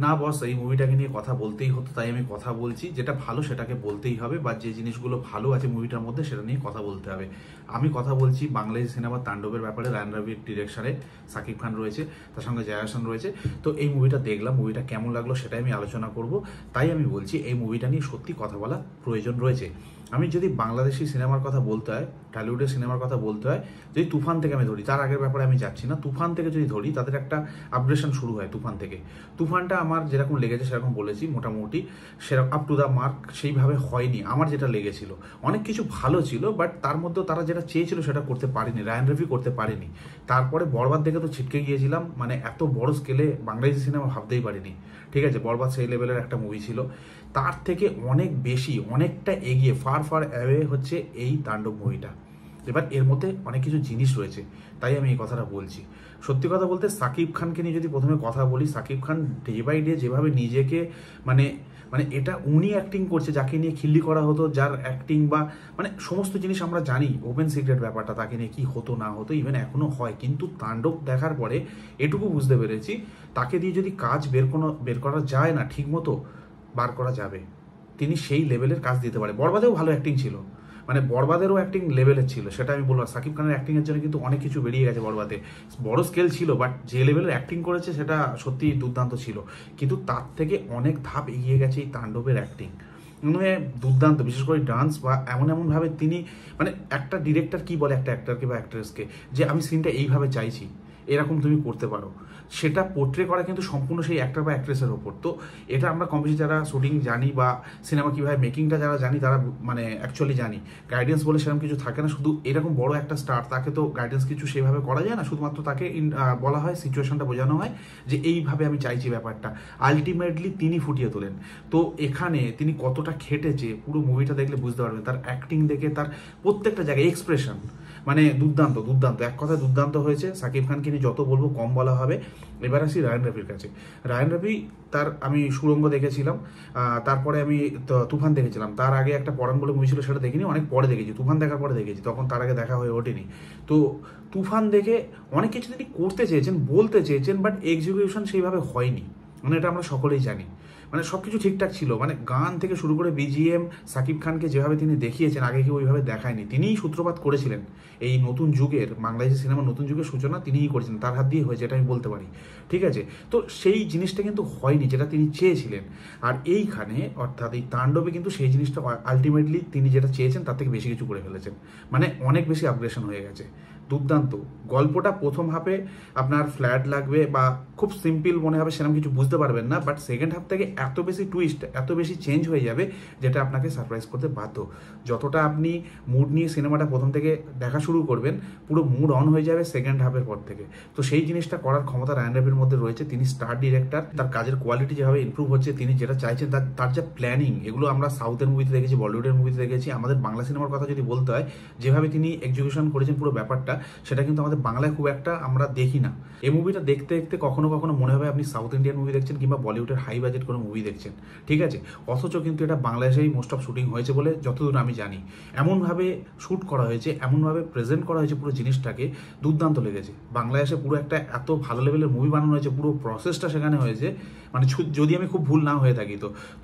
না বস, এই মুভিটাকে নিয়ে কথা বলতেই হতো, তাই আমি কথা বলছি। যেটা ভালো সেটাকে বলতেই হবে, বা যে জিনিসগুলো ভালো আছে মুভিটার মধ্যে সেটা নিয়ে কথা বলতে হবে। আমি কথা বলছি বাংলাদেশি সিনেমা তাণ্ডবের ব্যাপারে। রায়ন রবির ডিরেকশনে সাকিব খান রয়েছে, তার সঙ্গে জয়া আহসান রয়েছে। তো এই মুভিটা দেখলাম, মুভিটা কেমন লাগলো সেটাই আমি আলোচনা করব। তাই আমি বলছি এই মুভিটা নিয়ে সত্যি কথা বলা প্রয়োজন রয়েছে। আমি যদি বাংলাদেশি সিনেমার কথা বলতে হয়, টলিউডের সিনেমার কথা বলতে হয়, যদি তুফান থেকে আমি ধরি, তার আগের ব্যাপারে আমি যাচ্ছি না, তুফান থেকে যদি ধরি, তাদের একটা আপগ্রেশন শুরু হয় তুফান থেকে। তুফানটা আমার যেরকম লেগেছে সেরকম বলেছি, মোটামুটি সেরকম আপ টু দ্য মার্ক সেইভাবে হয়নি আমার যেটা লেগেছিল। অনেক কিছু ভালো ছিল, বাট তার মধ্যেও তারা যেটা চেয়েছিল সেটা করতে পারেনি, রায়ান রফি করতে পারেনি। তারপরে বরবাদ দেখে তো ছিটকে গিয়েছিলাম, মানে এত বড় স্কেলে বাংলাদেশি সিনেমা ভাবতেই পারিনি। ঠিক আছে, বরবাদ সেই লেভেলের একটা মুভি ছিল। তার থেকে অনেক বেশি, অনেকটা এগিয়ে, ফার ফার অ্যাওয়ে হচ্ছে এই তাণ্ডব মুভিটা। এবার এর মধ্যে অনেক কিছু জিনিস রয়েছে, তাই আমি এই কথাটা বলছি। সত্যি কথা বলতে সাকিব খানকে নিয়ে যদি প্রথমে কথা বলি, Shakib Khan day by day যেভাবে নিজেকে মানে মানে এটা উনি অ্যাক্টিং করছে, যাকে নিয়ে খিল্লি করা হতো, যার অ্যাক্টিং বা মানে সমস্ত জিনিস আমরা জানি, ওপেন সিক্রেট ব্যাপারটা, তাকে নিয়ে কি হতো না হতো, ইভেন এখনো হয়। কিন্তু তাণ্ডব দেখার পরে এটুকু বুঝতে পেরেছি, তাকে দিয়ে যদি কাজ বের করা যায় না, ঠিক মতো বার করা যাবে। তিনি সেই লেভেলের কাজ দিতে পারে। বরবাদেও ভালো অ্যাক্টিং ছিল, মানে বরবাদেরও অ্যাক্টিং লেভেলের ছিল, সেটা আমি বলবো। সাকিব খানের অ্যাক্টিং এর জন্য কিন্তু অনেক কিছু বেরিয়ে গেছে বরবাদে, বড় স্কেল ছিল, বাট যে লেভেলের অ্যাক্টিং করেছে সেটা সত্যি দুর্দান্ত ছিল। কিন্তু তার থেকে অনেক ধাপ এগিয়ে গেছে এই তাণ্ডবের অ্যাক্টিং, মানে দুর্দান্ত। বিশেষ করে ডান্স বা এমনভাবে তিনি, মানে একটা ডিরেক্টর কি বলে একটা অ্যাক্টরকে বা অ্যাক্ট্রেসকে, যে আমি সিনটা এইভাবে চাইছি, এরকম তুমি করতে পারো, সেটা পোর্ট্রে করা কিন্তু সম্পূর্ণ সেই অ্যাক্টর বা অ্যাক্ট্রেসের ওপর। তো এটা আমরা কম বেশি যারা শুটিং জানি বা সিনেমা কীভাবে মেকিংটা যারা জানি, তারা মানে অ্যাকচুয়ালি জানি গাইডেন্স বলে সেরকম কিছু থাকে না। শুধু এরকম বড় একটা স্টার, তাকে তো গাইডেন্স কিছু সেভাবে করা যায় না, শুধুমাত্র তাকে বলা হয়, সিচুয়েশনটা বোঝানো হয় যে এইভাবে আমি চাইছি ব্যাপারটা। আলটিমেটলি তিনি ফুটিয়ে তোলেন। তো এখানে তিনি কতটা খেটেছে পুরো মুভিটা দেখলে বুঝতে পারবেন, তার অ্যাক্টিং দেখে, তার প্রত্যেকটা জায়গায় এক্সপ্রেশন, মানে দুর্দান্ত দুর্দান্ত, এক কথায় দুর্দান্ত হয়েছে। সাকিব খানকে নিয়ে যত বলবো কম বলা হবে। এবার আসি রায়ান রফির কাছে। রায়ান রফি, তার আমি সুড়ঙ্গ দেখেছিলাম, তারপরে আমি তুফান দেখেছিলাম। তার আগে একটা পরাণ বলে মুভি ছিল, সেটা দেখিনি, অনেক পরে দেখেছি, তুফান দেখার পরে দেখেছি, তখন তার আগে দেখা হয়ে ওঠেনি। তো তুফান দেখে অনেক কিছু তিনি করতে চেয়েছেন, বলতে চেয়েছেন, বাট এক্সিকিউশন সেইভাবে হয়নি, মানে এটা আমরা সকলেই জানি। মানে সব কিছু ঠিকঠাক ছিল, মানে গান থেকে শুরু করে বিজিএম, সাকিব খানকে যেভাবে তিনি দেখিয়েছেন আগে কেউ ওইভাবে দেখায়নি। তিনিই সূত্রপাত করেছিলেন এই নতুন যুগের, বাংলাদেশি সিনেমার নতুন যুগের সূচনা তিনিই করেছেন, তার হাত দিয়ে হয়েছে, এটা আমি বলতে পারি। ঠিক আছে, তো সেই জিনিসটা কিন্তু হয়নি যেটা তিনি চেয়েছিলেন। আর এইখানে অর্থাৎ এই তাণ্ডবে কিন্তু সেই জিনিসটা আলটিমেটলি তিনি যেটা চেয়েছেন তার থেকে বেশি কিছু করে ফেলেছেন, মানে অনেক বেশি আপগ্রেশন হয়ে গেছে। দুর্দান্ত গল্পটা প্রথম হাফে আপনার ফ্ল্যাট লাগবে বা খুব সিম্পল মনে হবে, সেরকম কিছু বুঝতে পারবেন না, বাট সেকেন্ড হাফ থেকে এত বেশি টুইস্ট, এত বেশি চেঞ্জ হয়ে যাবে, যেটা আপনাকে সারপ্রাইজ করতে বাধ্য। যতটা আপনি মুড নিয়ে সিনেমাটা প্রথম থেকে দেখা শুরু করবেন, পুরো মুড অন হয়ে যাবে সেকেন্ড হাফের পর থেকে। তো সেই জিনিসটা করার ক্ষমতা রায়ান রফির মধ্যে রয়েছে। তিনি স্টার ডিরেক্টর, তার কাজের কোয়ালিটি যেভাবে ইমপ্রুভ হচ্ছে, তিনি যেটা চাইছেন, তার যা প্ল্যানিং, এগুলো আমরা সাউথের মুভিতে দেখেছি, বলিউডের মুভিতে দেখেছি। আমাদের বাংলা সিনেমার কথা যদি বলতে হয়, যেভাবে তিনি এক্সিকিউশন করেছেন পুরো ব্যাপারটা, সেটা কিন্তু আমাদের বাংলায় খুব একটা আমরা দেখি না। এই মুভিটা দেখতে দেখতে কখনো কখনো মনে হবে আপনি সাউথ ইন্ডিয়ান মুভি দেখছেন কিংবা বলিউডের হাই বাজেট কোনো মুভি দেখছেন। ঠিক আছে, অথচ কিন্তু এটা বাংলাদেশেই মোস্ট অফ শুটিং হয়েছে বলে যতদূর আমি জানি। এমনভাবে শ্যুট করা হয়েছে, এমনভাবে প্রেজেন্ট করা হয়েছে পুরো জিনিসটাকে, দুর্দান্ত লেগেছে। বাংলাদেশে পুরো একটা এত ভালো লেভেলের মুভি বানানো হয়েছে, পুরো প্রসেসটা সেখানে হয়েছে, মানে যদি আমি খুব ভুল না হয়ে থাকি,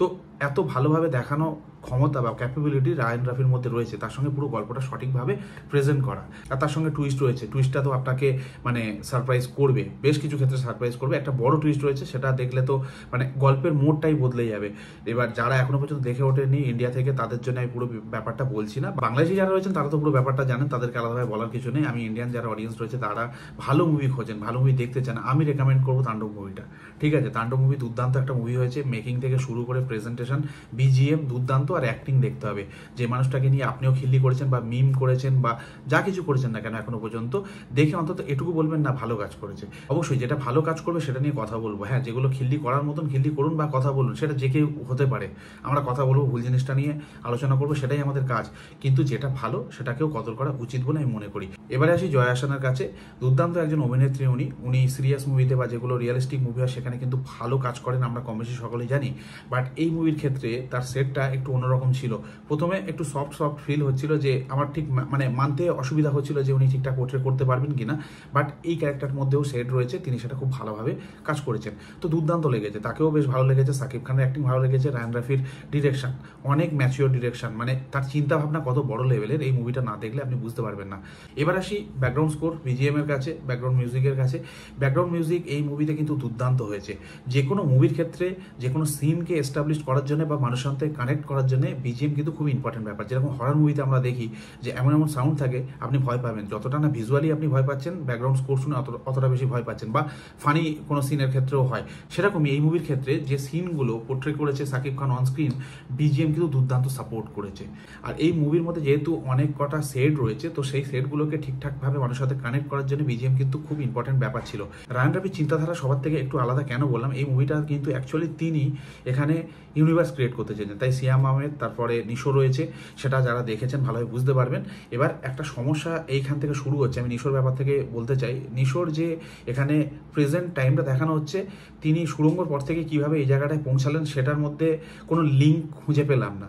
তো এত ভালোভাবে দেখানো ক্ষমতা বা ক্যাপাবিলিটি রায়ান রফির মধ্যে রয়েছে, তার সঙ্গে পুরো গল্পটা সঠিকভাবে প্রেজেন্ট করা। আর তার সঙ্গে টুইস্ট রয়েছে, টুইস্টটা তো আপনাকে মানে সারপ্রাইজ করবে, বেশ কিছু ক্ষেত্রে সারপ্রাইজ করবে। একটা বড় টুইস্ট রয়েছে, সেটা দেখলে তো মানে গল্পের মোড়টাই বদলে যাবে। এবার যারা এখনো পর্যন্ত দেখে ওঠেনি ইন্ডিয়া থেকে, তাদের জন্য আমি পুরো ব্যাপারটা বলছি না। বাংলাদেশি যারা রয়েছেন তারা তো পুরো ব্যাপারটা জানেন, তাদেরকে আলাদাভাবে বলার কিছু নেই। আমি ইন্ডিয়ান যারা অডিয়েন্স রয়েছে, তারা ভালো মুভি খোঁজেন, ভালো মুভি দেখতে চান, আমি রেকমেন্ড করবো তাণ্ডব মুভিটা। ঠিক আছে, তাণ্ডব মুভি দুর্দান্ত একটা মুভি হয়েছে, মেকিং থেকে শুরু করে প্রেজেন্টেশন, বিজিএম দুর্দান্ত, আর অ্যাক্টিং দেখতে হবে। যে মানুষটাকে নিয়ে আপনিও খিল্লি করেছেন বা মিম করেছেন বা যা কিছু করেছেন না কেন এখনো পর্যন্ত, দেখে অন্তত এটুকু বলবেন না ভালো কাজ করেছে। অবশ্যই যেটা ভালো কাজ করবে সেটা নিয়ে কথা বলবো। হ্যাঁ, যেগুলো খিল্লি করার মতন খিল্লি করুন বা কথা বলুন, সেটা যে কেউ হতে পারে, আমরা কথা বলবো, ভুল জিনিসটা নিয়ে আলোচনা করবো, সেটাই আমাদের কাজ। কিন্তু যেটা ভালো সেটাকেও কদর করা উচিত বলে আমি মনে করি। এবারে আসি জয়া আহসানের কাছে। দুর্দান্ত একজন অভিনেত্রী উনি সিরিয়াস মুভিতে বা যেগুলো রিয়েলিস্টিক মুভি হয় সেখানে কিন্তু ভালো কাজ করেন আমরা কম বেশি সকলেই জানি, বাট এই মুভির ক্ষেত্রে তার সেটটা একটু অন্যরকম ছিল। প্রথমে একটু সফট ফিল হচ্ছিল, যে আমার ঠিক মানে মানতে অসুবিধা হচ্ছিল যে উনি ঠিকঠাক পোর্ট্রে করতে পারবেন কিনা, বাট এই ক্যারেক্টার মধ্যেও সেট রয়েছে, তিনি সেটা খুব ভালোভাবে কাজ করেছেন। তো দুর্দান্ত লেগেছে, তাকেও বেশ ভালো লেগেছে, সাকিব খানের অ্যাক্টিং ভালো লেগেছে, রায়ান রাফির ডিরেকশন অনেক ম্যাচিওর ডিরেকশন, মানে তার চিন্তা ভাবনা কত বড় লেভেলের, এই মুভিটা না দেখলে আপনি বুঝতে পারবেন না। এবার আসি ব্যাকগ্রাউন্ড স্কোর, বিজিএম এর কাছে, ব্যাকগ্রাউন্ড মিউজিকের কাছে। ব্যাকগ্রাউন্ড মিউজিক এই মুভিতে কিন্তু দুর্দান্ত হয়েছে। যে কোনো মুভির ক্ষেত্রে যে কোনো সিনকে এস্টাবলিশ করার জন্য বা মানুষের সাথে কানেক্ট করার জন্য বিজিএম কিন্তু খুব ইম্পর্টেন্ট ব্যাপার। যেরকম হরর মুভিতে আমরা দেখি যে এমন এমন সাউন্ড থাকে আপনি ভয় পাবেন, যতটা না ভিজুয়ালি আপনি ভয় পাচ্ছেন, ব্যাকগ্রাউন্ড স্কোর শুনে অতটা বেশি ভয় পাচ্ছেন, বা ফানি কোনো সিনের ক্ষেত্রেও হয়। সেরকমই এই মুভির ক্ষেত্রে যে সিনগুলো পোর্ট্রে করেছে Shakib Khan on screen, BGM কিন্তু দুর্দান্ত সাপোর্ট করেছে। আর এই মুভির মধ্যে যেহেতু অনেক কটা সেট রয়েছে, তো সেই সেটগুলোকে ঠিকঠাকভাবে মানুষের সাথে কানেক্ট করার জন্য বিজিএম কিন্তু খুব ইম্পর্টেন্ট ব্যাপার ছিল। রায়ান রাফির চিন্তাধারা সবার থেকে একটু আলাদা। কেন বললাম, এই মুভিটা কিন্তু অ্যাকচুয়ালি তিনি এখানে ইউনিভার্স ক্রিয়েট করতে চেয়েছেন, তাই সিয়াম আহমেদ তারপরে নিশো রয়েছে, সেটা যারা দেখেছেন ভালোভাবে বুঝতে পারবেন। এবার একটা সমস্যা এইখান থেকে শুরু হচ্ছে, আমি নিশোর ব্যাপার থেকে বলতে চাই। নিশোর যে এখানে প্রেজেন্ট টাইমটা দেখানো হচ্ছে, তিনি সুড়ঙ্গর পর থেকে কিভাবে এই জায়গাটায় পৌঁছালেন সেটার মধ্যে কোনো লিঙ্ক খুঁজে পেলাম না।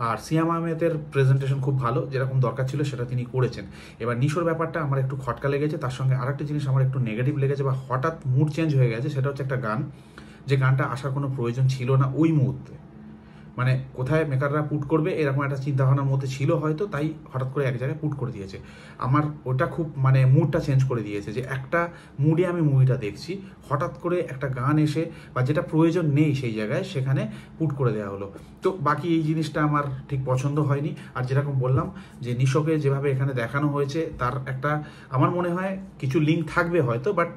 আর সিয়াম আহমেদের প্রেজেন্টেশন খুব ভালো, যেরকম দরকার ছিল সেটা তিনি করেছেন। এবার নিশোর ব্যাপারটা আমার একটু খটকা লেগেছে, তার সঙ্গে আরেকটা জিনিস আমার একটু নেগেটিভ লেগেছে বা হঠাৎ মুড চেঞ্জ হয়ে গেছে, সেটা হচ্ছে একটা গান, যে গানটা আসার কোনো প্রয়োজন ছিল না ওই মুহূর্তে। মানে কোথায় মেকাররা পুট করবে এরকম একটা চিন্তাভাবনার মধ্যে ছিল হয়তো, তাই হঠাৎ করে এক জায়গায় পুট করে দিয়েছে। আমার ওটা খুব মানে মুডটা চেঞ্জ করে দিয়েছে, যে একটা মুডে আমি মুভিটা দেখছি, হঠাৎ করে একটা গান এসে বা যেটা প্রয়োজন নেই সেই জায়গায় সেখানে পুট করে দেওয়া হলো। তো বাকি এই জিনিসটা আমার ঠিক পছন্দ হয়নি। আর যেরকম বললাম যে নিশোকে যেভাবে এখানে দেখানো হয়েছে, তার একটা আমার মনে হয় কিছু লিঙ্ক থাকবে হয়তো, বাট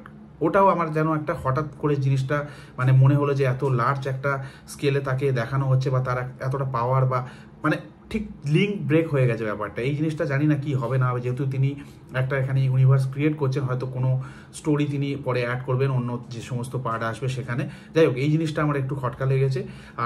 ওটাও আমার যেন একটা হঠাৎ করে জিনিসটা মানে মনে হলো যে এত লার্জ একটা স্কেলে তাকে দেখানো হচ্ছে বা তার এতটা পাওয়ার বা মানে ঠিক লিঙ্ক ব্রেক হয়ে গেছে ব্যাপারটা। এই জিনিসটা জানি না কি হবে না হবে, যেহেতু তিনি একটা এখানে ইউনিভার্স ক্রিয়েট করছেন, হয়তো কোনো স্টোরি তিনি পরে অ্যাড করবেন অন্য যে সমস্ত পার্ট আসবে সেখানে। যাই হোক, এই জিনিসটা আমার একটু খটকা লেগেছে।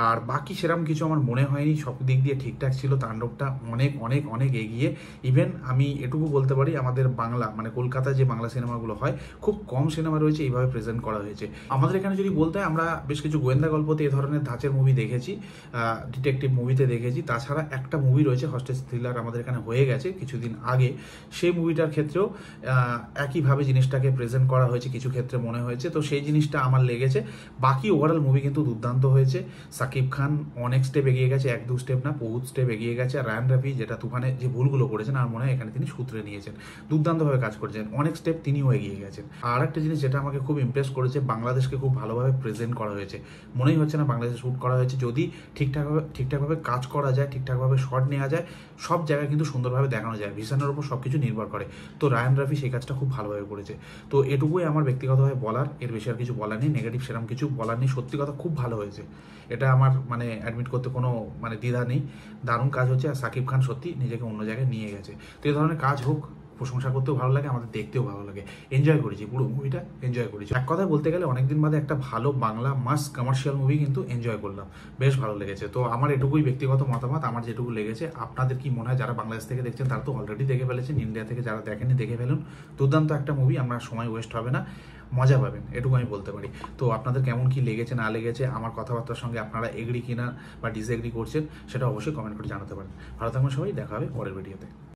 আর বাকি সেরকম কিছু আমার মনে হয়নি, সব দিক দিয়ে ঠিকঠাক ছিল। তাণ্ডবটা অনেক অনেক অনেক এগিয়ে। ইভেন আমি এটুকু বলতে পারি, আমাদের বাংলা মানে কলকাতায় যে বাংলা সিনেমাগুলো হয়, খুব কম সিনেমা রয়েছে এইভাবে প্রেজেন্ট করা হয়েছে। আমাদের এখানে যদি বলতে হয়, আমরা বেশ কিছু গোয়েন্দা গল্পতে এ ধরনের ধাঁচের মুভি দেখেছি, ডিটেকটিভ মুভিতে দেখেছি। তাছাড়া একটা মুভি রয়েছে হস্টেজ থ্রিলার, আমাদের এখানে হয়ে গেছে কিছুদিন আগে, সেই মুভিটার ক্ষেত্রেও একইভাবে জিনিসটাকে প্রেজেন্ট করা হয়েছে, কিছু ক্ষেত্রে মনে হয়েছে। তো সেই জিনিসটা আমার লেগেছে। বাকি ওভারঅল মুভি কিন্তু দুর্দান্ত হয়েছে। সাকিব খান অনেক স্টেপ এগিয়ে গেছে, এক দু স্টেপ না, বহুত স্টেপ এগিয়ে গেছে। আর রায়ান রাফি যেটা তুফানে যে ভুলগুলো করেছেন, আর মনে হয় এখানে তিনি সূত্রে নিয়েছেন, দুর্দান্তভাবে কাজ করছেন, অনেক স্টেপ তিনিও এগিয়ে গেছেন। আর একটা জিনিস যেটা আমাকে খুব ইমপ্রেস করেছে, বাংলাদেশকে খুব ভালোভাবে প্রেজেন্ট করা হয়েছে। মনেই হচ্ছে না বাংলাদেশে শ্যুট করা হয়েছে। যদি ঠিকঠাকভাবে কাজ করা যায়, ঠিকঠাকভাবে শট নেওয়া যায়, সব জায়গায় কিন্তু সুন্দরভাবে দেখানো যায়। ভিশনের উপর সব কিছু নির্ভর করে। তো রায়ান রাফি সেই কাজটা খুব ভালোভাবে করেছে। তো এটুকুই আমার ব্যক্তিগতভাবে বলার, এর বেশি আর কিছু বলার নেই। নেগেটিভ সেরকম কিছু বলার নেই। সত্যি কথা খুব ভালো হয়েছে, এটা আমার মানে অ্যাডমিট করতে কোনো মানে দ্বিধা নেই। দারুণ কাজ হচ্ছে। আর সাকিব খান সত্যি নিজেকে অন্য জায়গায় নিয়ে গেছে। তো এই ধরনের কাজ হোক, প্রশংসা করতেও ভালো লাগে, আমাদের দেখতেও ভালো লাগে। এনজয় করেছি, পুরো মুভিটা এনজয় করেছি। এক কথায় বলতে গেলে অনেকদিন বাদে একটা ভালো বাংলা মাস কমার্শিয়াল মুভি কিন্তু এনজয় করলাম, বেশ ভালো লেগেছে। তো আমার এটুকুই ব্যক্তিগত মতামত, আমার যেটুকু লেগেছে। আপনাদের কি মনে হয়? যারা বাংলাদেশ থেকে দেখছেন তারা তো অলরেডি দেখে ফেলেছেন, ইন্ডিয়া থেকে যারা দেখেননি দেখে ফেলুন। দুর্দান্ত একটা মুভি, আমরা সময় ওয়েস্ট হবে না, মজা পাবেন, এটুকু আমি বলতে পারি। তো আপনাদের কেমন কি লেগেছে না লেগেছে, আমার কথাবার্তার সঙ্গে আপনারা এগ্রি কিনা বা ডিসএগ্রি করছেন, সেটা অবশ্যই কমেন্ট করে জানাতে পারেন। ভালো থাকবেন সবাই, দেখা হবে পরের ভিডিওতে।